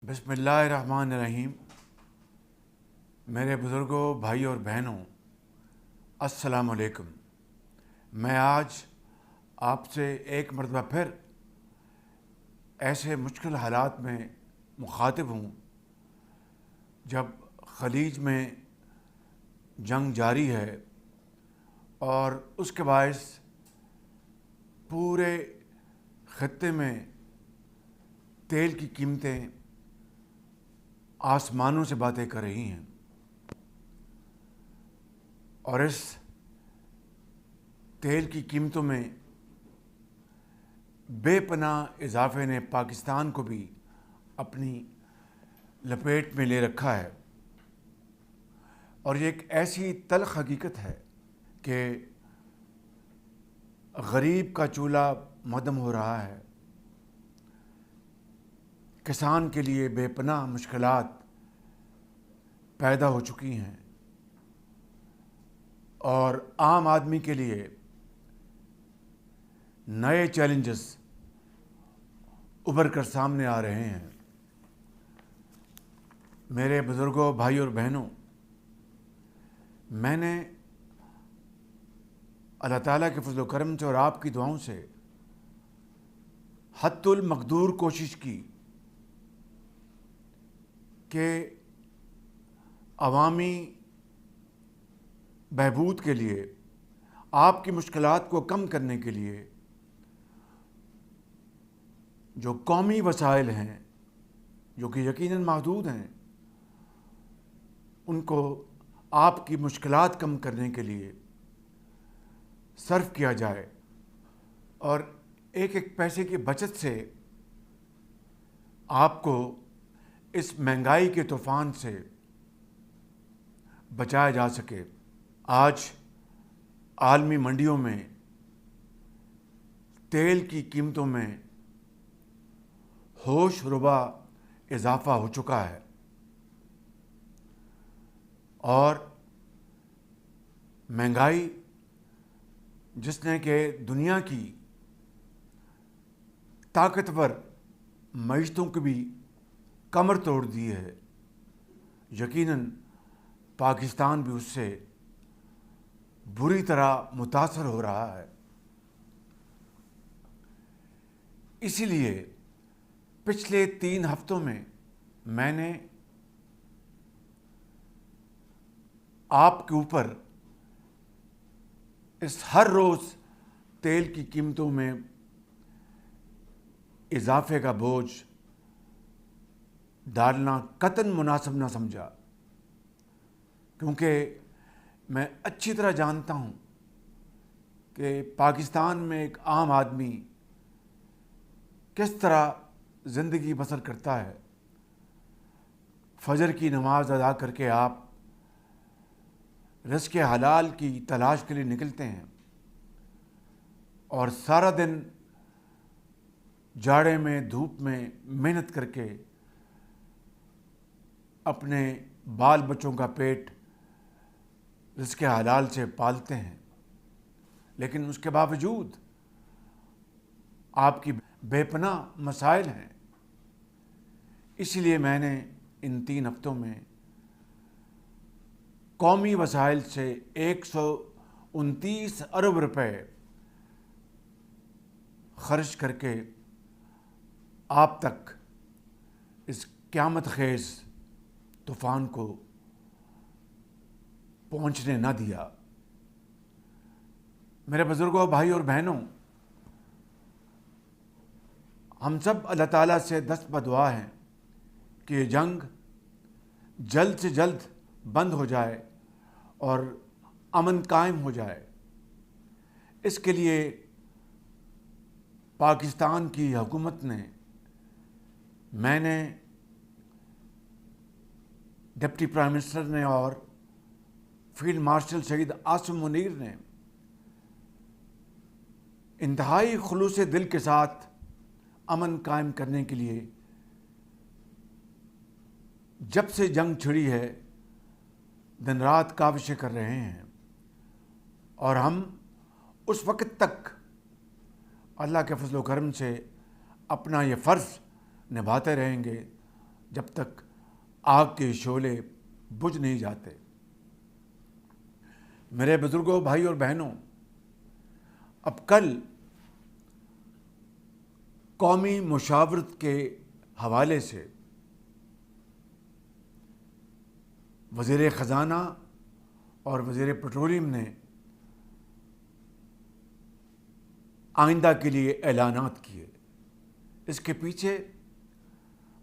بسم اللہ الرحمن الرحیم۔ میرے بزرگوں، بھائی اور بہنوں، السلام علیکم۔ میں آج آپ سے ایک مرتبہ پھر ایسے مشکل حالات میں مخاطب ہوں جب خلیج میں جنگ جاری ہے اور اس کے باعث پورے خطے میں تیل کی قیمتیں آسمانوں سے باتیں کر رہی ہیں، اور اس تیل کی قیمتوں میں بے پناہ اضافے نے پاکستان کو بھی اپنی لپیٹ میں لے رکھا ہے۔ اور یہ ایک ایسی تلخ حقیقت ہے کہ غریب کا چولہا مہدم ہو رہا ہے، کسان کے لیے بے پناہ مشکلات پیدا ہو چکی ہیں، اور عام آدمی کے لیے نئے چیلنجز ابھر کر سامنے آ رہے ہیں۔ میرے بزرگوں، بھائی اور بہنوں، میں نے اللہ تعالیٰ کے فضل و کرم سے اور آپ کی دعاؤں سے حد المقدور کوشش کی کہ عوامی بہبود کے لیے، آپ کی مشکلات کو کم کرنے کے لیے جو قومی وسائل ہیں، جو کہ یقیناً محدود ہیں، ان کو آپ کی مشکلات کم کرنے کے لیے صرف کیا جائے، اور ایک ایک پیسے کی بچت سے آپ کو اس مہنگائی کے طوفان سے بچایا جا سکے۔ آج عالمی منڈیوں میں تیل کی قیمتوں میں ہوش ربا اضافہ ہو چکا ہے، اور مہنگائی جس نے کہ دنیا کی طاقتور معیشتوں کی بھی کمر توڑ دی ہے، یقیناً پاکستان بھی اس سے بری طرح متاثر ہو رہا ہے۔ اسی لیے پچھلے 3 ہفتوں میں نے آپ کے اوپر اس ہر روز تیل کی قیمتوں میں اضافے کا بوجھ ڈالنا قطعاً مناسب نہ سمجھا، کیونکہ میں اچھی طرح جانتا ہوں کہ پاکستان میں ایک عام آدمی کس طرح زندگی بسر کرتا ہے۔ فجر کی نماز ادا کر کے آپ رزق حلال کی تلاش کے لیے نکلتے ہیں، اور سارا دن جاڑے میں، دھوپ میں محنت کر کے اپنے بال بچوں کا پیٹ رزق حلال سے پالتے ہیں، لیکن اس کے باوجود آپ کی بے پناہ مسائل ہیں۔ اسی لیے میں نے ان 3 ہفتوں میں قومی وسائل سے 129 ارب روپے خرچ کر کے آپ تک اس قیامت خیز طوفان کو پہنچنے نہ دیا۔ میرے بزرگوں، بھائی اور بہنوں، ہم سب اللہ تعالیٰ سے دست بدعا ہیں کہ یہ جنگ جلد سے جلد بند ہو جائے اور امن قائم ہو جائے۔ اس کے لیے پاکستان کی حکومت نے، میں نے، ڈپٹی پرائم منسٹر نے اور فیلڈ مارشل شہید عاصم منیر نے انتہائی خلوص دل کے ساتھ امن قائم کرنے کے لیے جب سے جنگ چھڑی ہے دن رات کاوشیں کر رہے ہیں، اور ہم اس وقت تک اللہ کے فضل و کرم سے اپنا یہ فرض نبھاتے رہیں گے جب تک آگ کے شعلے بجھ نہیں جاتے۔ میرے بزرگوں، بھائی اور بہنوں، اب کل قومی مشاورت کے حوالے سے وزیر خزانہ اور وزیر پیٹرولیم نے آئندہ کے لیے اعلانات کیے۔ اس کے پیچھے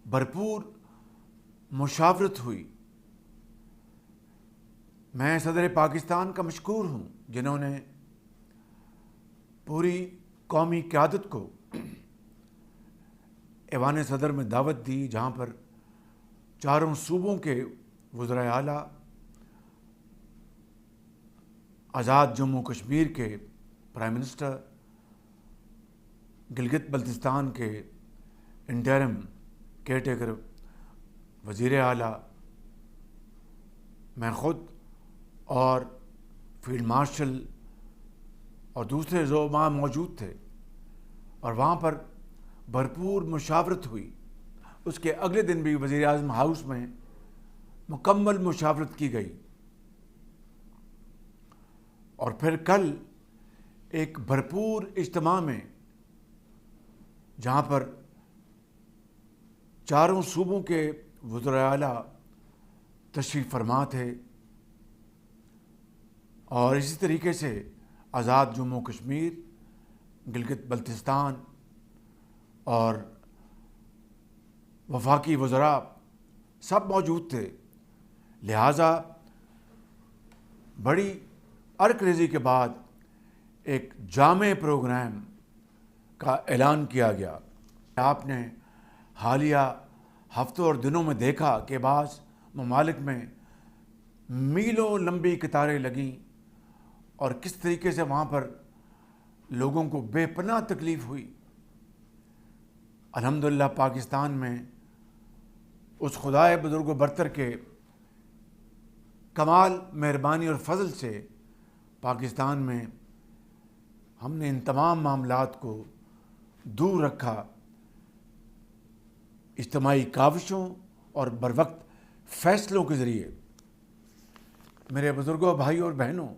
بھرپور مشاورت ہوئی۔ میں صدر پاکستان کا مشکور ہوں جنہوں نے پوری قومی قیادت کو ایوان صدر میں دعوت دی، جہاں پر چاروں صوبوں کے وزرائے اعلیٰ، آزاد جموں کشمیر کے پرائم منسٹر، گلگت بلتستان کے انٹرم کیئر ٹیکر وزیر اعلیٰ، میں خود اور فیلڈ مارشل اور دوسرے زعماء موجود تھے، اور وہاں پر بھرپور مشاورت ہوئی۔ اس کے اگلے دن بھی وزیر اعظم ہاؤس میں مکمل مشاورت کی گئی، اور پھر کل ایک بھرپور اجتماع میں جہاں پر چاروں صوبوں کے وزرائے اعلیٰ تشریف فرما تھے، اور اسی طریقے سے آزاد جموں کشمیر، گلگت بلتستان اور وفاقی وزراء سب موجود تھے۔ لہٰذا بڑی عرق ریزی کے بعد ایک جامع پروگرام کا اعلان کیا گیا۔ آپ نے حالیہ ہفتوں اور دنوں میں دیکھا کہ بعض ممالک میں میلوں لمبی قطاریں لگیں، اور کس طریقے سے وہاں پر لوگوں کو بے پناہ تکلیف ہوئی۔ الحمدللہ پاکستان میں اس خدائے بزرگ و برتر کے کمال مہربانی اور فضل سے پاکستان میں ہم نے ان تمام معاملات کو دور رکھا، اجتماعی کاوشوں اور بروقت فیصلوں کے ذریعے۔ میرے بزرگوں، بھائیوں اور بہنوں،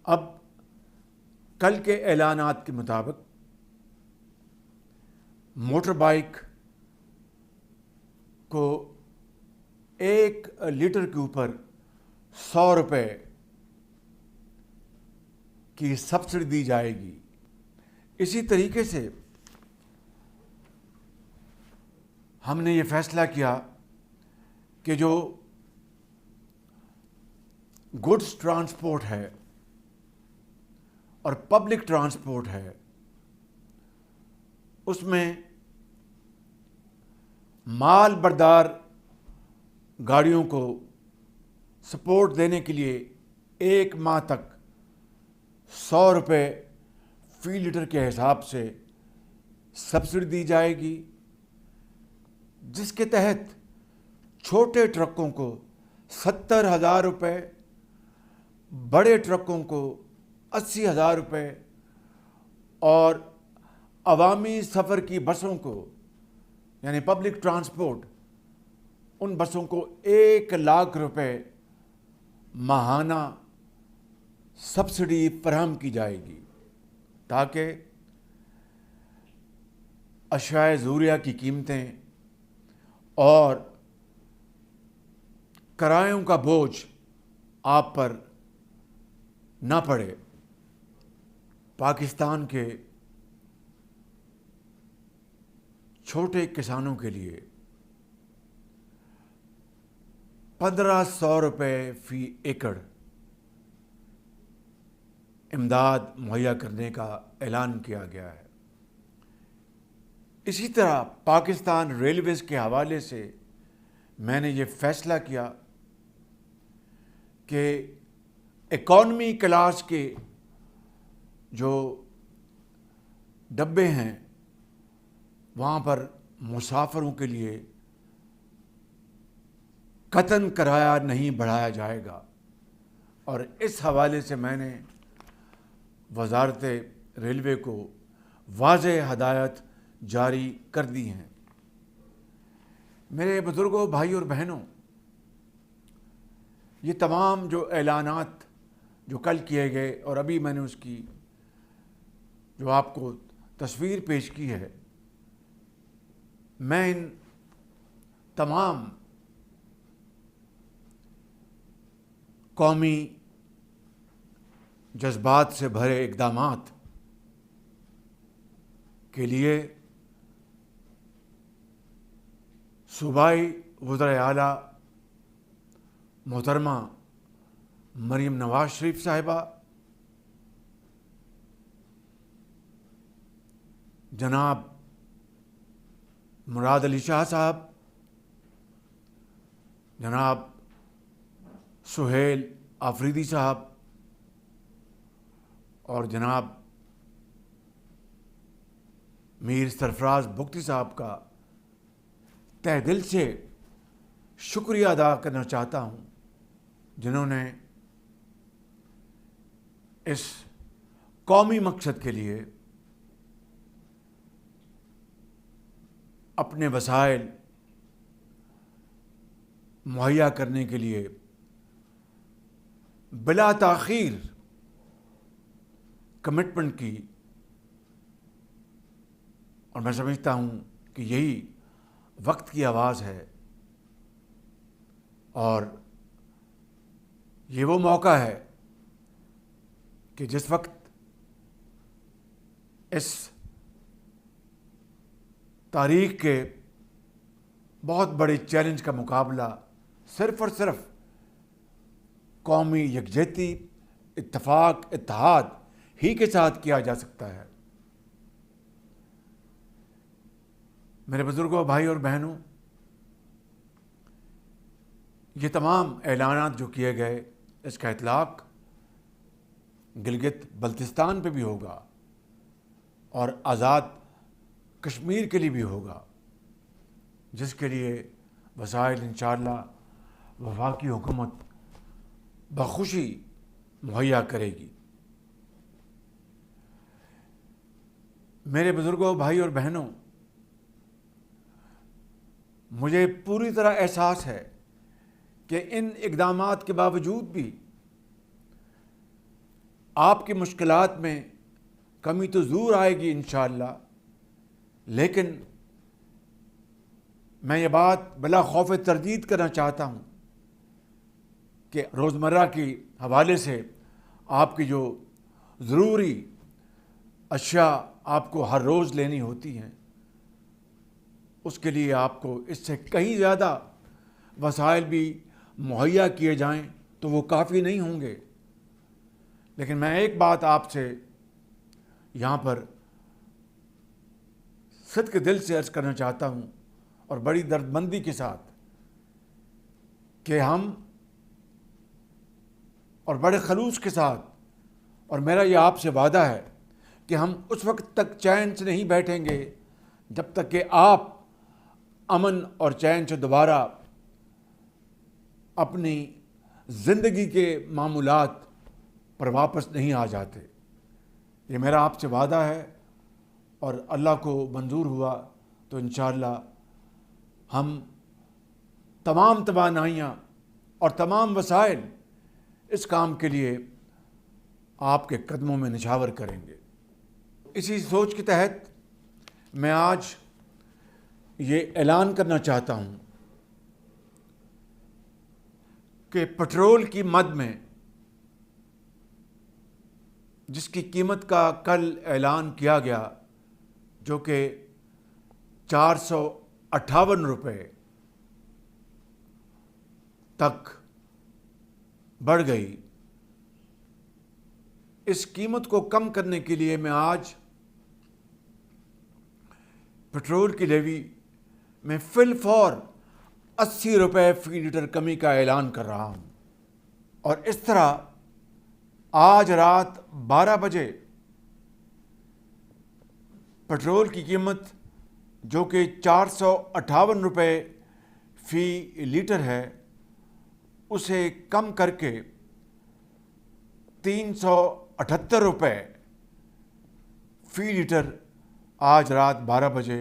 اب کل کے اعلانات کے مطابق موٹر بائک کو 1 لیٹر کے اوپر 100 روپے کی سبسڈی دی جائے گی۔ اسی طریقے سے ہم نے یہ فیصلہ کیا کہ جو گڈس ٹرانسپورٹ ہے اور پبلک ٹرانسپورٹ ہے، اس میں مال بردار گاڑیوں کو سپورٹ دینے کے لیے 1 ماہ تک 100 روپے فی لیٹر کے حساب سے سبسڈی دی جائے گی، جس کے تحت چھوٹے ٹرکوں کو 70,000 روپے، بڑے ٹرکوں کو 80,000 روپے، اور عوامی سفر کی بسوں کو یعنی پبلک ٹرانسپورٹ، ان بسوں کو 1 لاکھ روپے ماہانہ سبسڈی فراہم کی جائے گی، تاکہ اشیاء ضروریہ کی قیمتیں اور کرایوں کا بوجھ آپ پر نہ پڑے۔ پاکستان کے چھوٹے کسانوں کے لیے 1,500 روپے فی ایکڑ امداد مہیا کرنے کا اعلان کیا گیا ہے۔ اسی طرح پاکستان ریلویز کے حوالے سے میں نے یہ فیصلہ کیا کہ اکانومی کلاس کے جو ڈبے ہیں وہاں پر مسافروں کے لیے قطعاً کرایہ نہیں بڑھایا جائے گا، اور اس حوالے سے میں نے وزارت ریلوے کو واضح ہدایت جاری کر دی ہیں۔ میرے بزرگوں، بھائی اور بہنوں، یہ تمام جو اعلانات جو کل کیے گئے اور ابھی میں نے اس کی جو آپ کو تصویر پیش کی ہے، میں ان تمام قومی جذبات سے بھرے اقدامات کے لیے صوبائی وزرائے اعلیٰ محترمہ مریم نواز شریف صاحبہ، جناب مراد علی شاہ صاحب، جناب سہیل آفریدی صاحب اور جناب میر سرفراز بگٹی صاحب کا تہ دل سے شکریہ ادا کرنا چاہتا ہوں، جنہوں نے اس قومی مقصد کے لیے اپنے وسائل مہیا کرنے کے لیے بلا تاخیر کمٹمنٹ کی، اور میں سمجھتا ہوں کہ یہی وقت کی آواز ہے اور یہ وہ موقع ہے کہ جس وقت اس تاریخ کے بہت بڑے چیلنج کا مقابلہ صرف اور صرف قومی یکجہتی، اتفاق، اتحاد ہی کے ساتھ کیا جا سکتا ہے۔ میرے بزرگوں، بھائی اور بہنوں، یہ تمام اعلانات جو کیے گئے، اس کا اطلاق گلگت بلتستان پہ بھی ہوگا اور آزاد کشمیر کے لیے بھی ہوگا، جس کے لیے وسائل انشاءاللہ وفاقی حکومت بخوشی مہیا کرے گی۔ میرے بزرگوں، بھائی اور بہنوں، مجھے پوری طرح احساس ہے کہ ان اقدامات کے باوجود بھی آپ کی مشکلات میں کمی تو ضرور آئے گی انشاءاللہ، لیکن میں یہ بات بلا خوف تردید کرنا چاہتا ہوں کہ روزمرہ کی حوالے سے آپ کی جو ضروری اشیاء آپ کو ہر روز لینی ہوتی ہیں، اس کے لیے آپ کو اس سے کہیں زیادہ وسائل بھی مہیا کیے جائیں تو وہ کافی نہیں ہوں گے۔ لیکن میں ایک بات آپ سے یہاں پر صدق دل سے عرض کرنا چاہتا ہوں اور بڑی دردمندی کے ساتھ کہ ہم اور بڑے خلوص کے ساتھ، اور میرا یہ آپ سے وعدہ ہے کہ ہم اس وقت تک چین سے نہیں بیٹھیں گے جب تک کہ آپ امن اور چین سے دوبارہ اپنی زندگی کے معمولات پر واپس نہیں آ جاتے۔ یہ میرا آپ سے وعدہ ہے، اور اللہ کو منظور ہوا تو انشاءاللہ ہم تمام توانائیاں اور تمام وسائل اس کام کے لیے آپ کے قدموں میں نچھاور کریں گے۔ اسی سوچ کے تحت میں آج یہ اعلان کرنا چاہتا ہوں کہ پٹرول کی مد میں جس کی قیمت کا کل اعلان کیا گیا، جو کہ 458 روپے تک بڑھ گئی، اس قیمت کو کم کرنے کے لیے میں آج پٹرول کی لیوی میں فی الفور 80 روپے فی لیٹر کمی کا اعلان کر رہا ہوں، اور اس طرح آج رات 12 بجے پٹرول کی قیمت جو کہ 458 روپے فی لیٹر ہے، اسے کم کر کے 378 روپے فی لیٹر آج رات 12 بجے